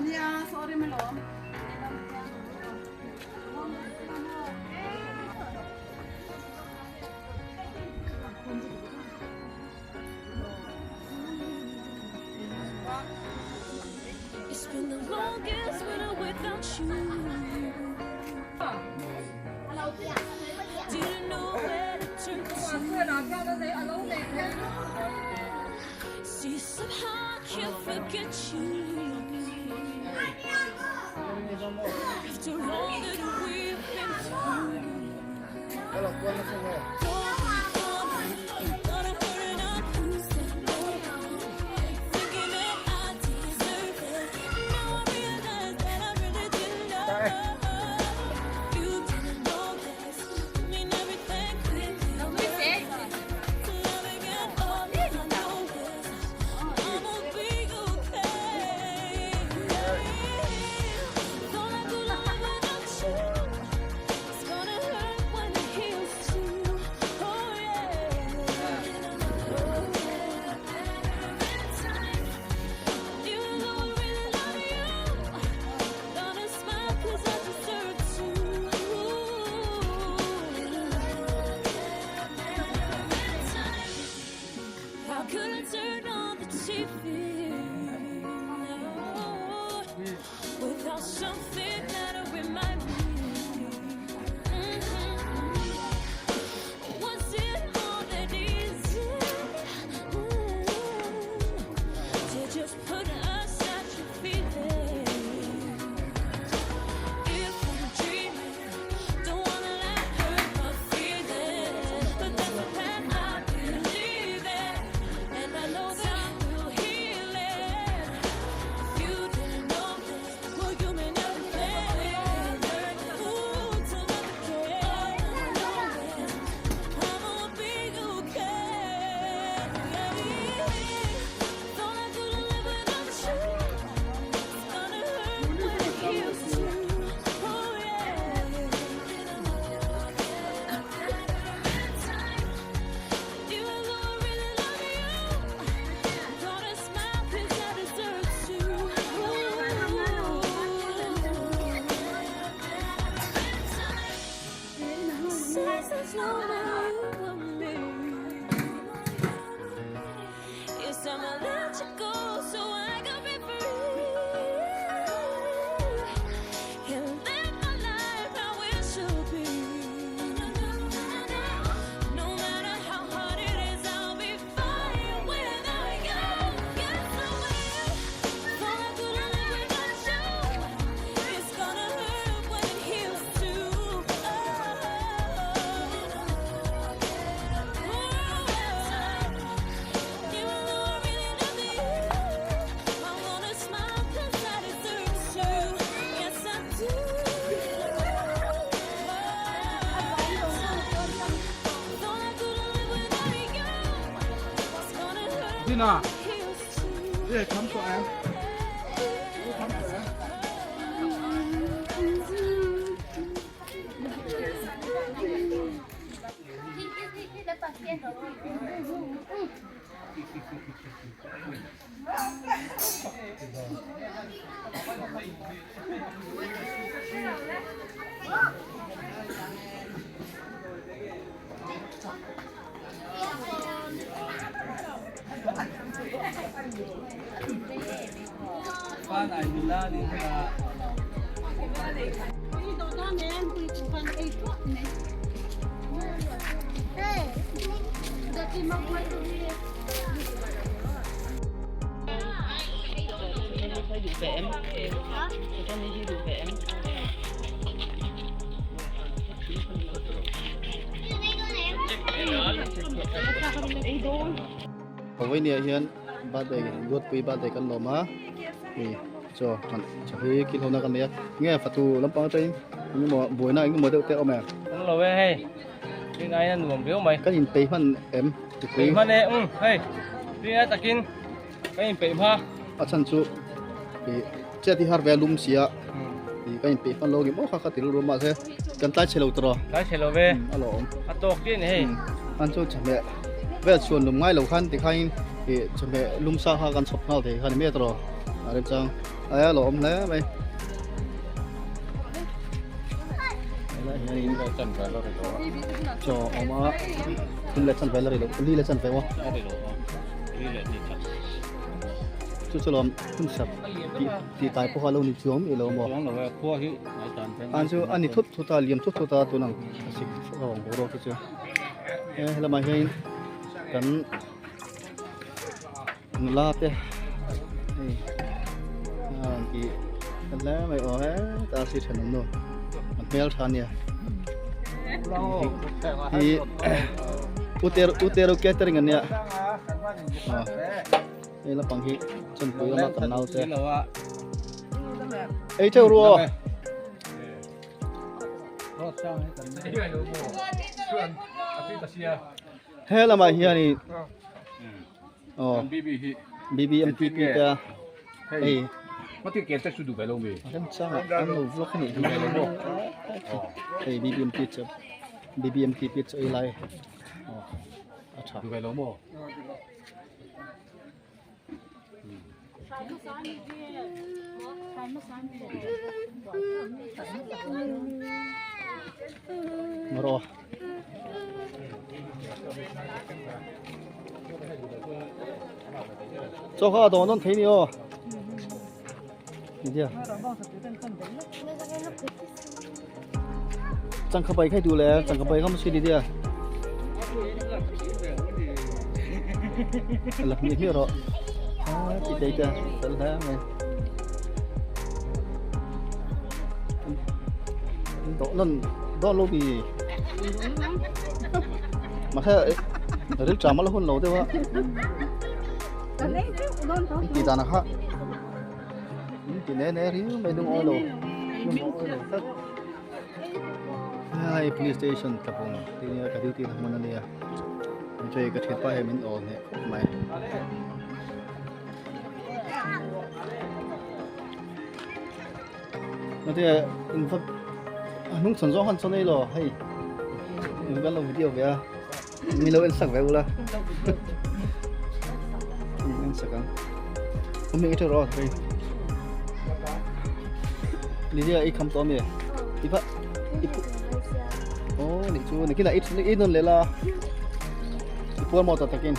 niya, sorry malom. It's been the longest winter without you. Didn't know where to turn to. See, somehow I can't forget you. After all that we've been through. How could I turn on the TV without something that'll remind me? Was it all that easy to just put us at your feet? If I'm dreaming, don't wanna let hurt my feelings, but that's the path I believe in. And I know that I will heal it. You didn't know this, well you mean everything. Ooh, to never care. I'ma be okay. Thought I couldn't live without you. It's gonna hurt when it heals too. Oh yeah. Even though I really love you, gotta smile 'cause I deserve to. Says there's no way for me. Yes, I'ma let you go so I can be free and live my life how it should be. No matter how hard it is, I'll be fine without you. Yes, I will. Thought I couldn't live without you. It's gonna hurt when it heals too. Even though I really love you, I wanna smile 'cause I deserve to. Yes, I do. Thought I couldn't live without you. It's gonna hurt Đi nào. when it heals too. Để khám cho em. Khám cho em. Ba này thì la đi là phải đủ vẻ em. Cho nên đi đủ vẻ em. Còn với này hiện ba đề luộc với ba đề căn lò má thì cho thằng cho cái kilo nào căn này nghe phật tu lắm bao tay nhưng mà buổi nay cũng mới được teo mẹ Nó lò về hay. Cái này là nuông biểu mày. cái nhìn tây phân em Bị mà nè, hey. Đi ai ta kinh. Cái gì bị mà. ở chân chú thì chết thì har về lum xia thì cái nhìn tây phân lô cái mỗi khác thì luôn mà thế cần tay chơi lâu tro Cái xe lò về. alo À tổ kia này. anh chú chả mẹ về xuân lum ngay lâu khăn thì khai thì chả mẹ lum sa ha gan sop nào thì khai mẹ tro à đấy chăng lộn lé mày Ini dah chân phải lo rồi đó. cho ông tin là chân phải là được đi là chân phải không Cái này rồi. Cái này thì thật. chú lộn không sập thì tại phố lâu đi xuống thì lâu mà Xuống rồi cua hi, ai chân phải. anh chú anh đi thốt ta liềm thốt ta tôi năng xịt vào bộ đồ cái chứ là mà hay cần la thế thì cần lá mày ở ta sẽ thành nóมันเมลทันเนี่ยที่อุเตโรแกเตอร์กันเนี่ยนี่ละปังฮีจนปุยละกันเอาเตะเอ้ยเจ้ารัวเฮ้ยละมาเฮียนี่อ๋อ BBMP จ้ะเอ้ย Có thể kẹt sudu phải luôn vậy. Kan sangat anu vlog ni juga lobo. BBM pizza. BBMP pizza ilai. Oh. Acha. Sudu phải luôn mà. Maro. Cho kha đồ non thấy ni ô. Gì à? Chẳng có bài khai đủ lẽ, chẳng có bài không suy đi đi à? Lập nghiệp hiểu rồi. Chị đây kìa, thật là mày. Đó lô bì. Mà khai rất trả mà là hôn lâu thế quá. Chị ta nào khác. Thì nè riu mày đừng oi lồ thật hai police station tập trung thì cái điều tiền mình này mình chơi cái thiết phải mình ổn này mày nó thì in pháp nung sản xuất hoàn này rồi hay mình vẫn làm video về mình lâu in sắc về ula in sắc không mình cái rồiนี่เนี่ยไอ้คำตัวเมียอีพะโอ้นี่ชูนี่กินอะไรอีนั่นเลยล่ะอีพวกมอเตอร์ตะกิน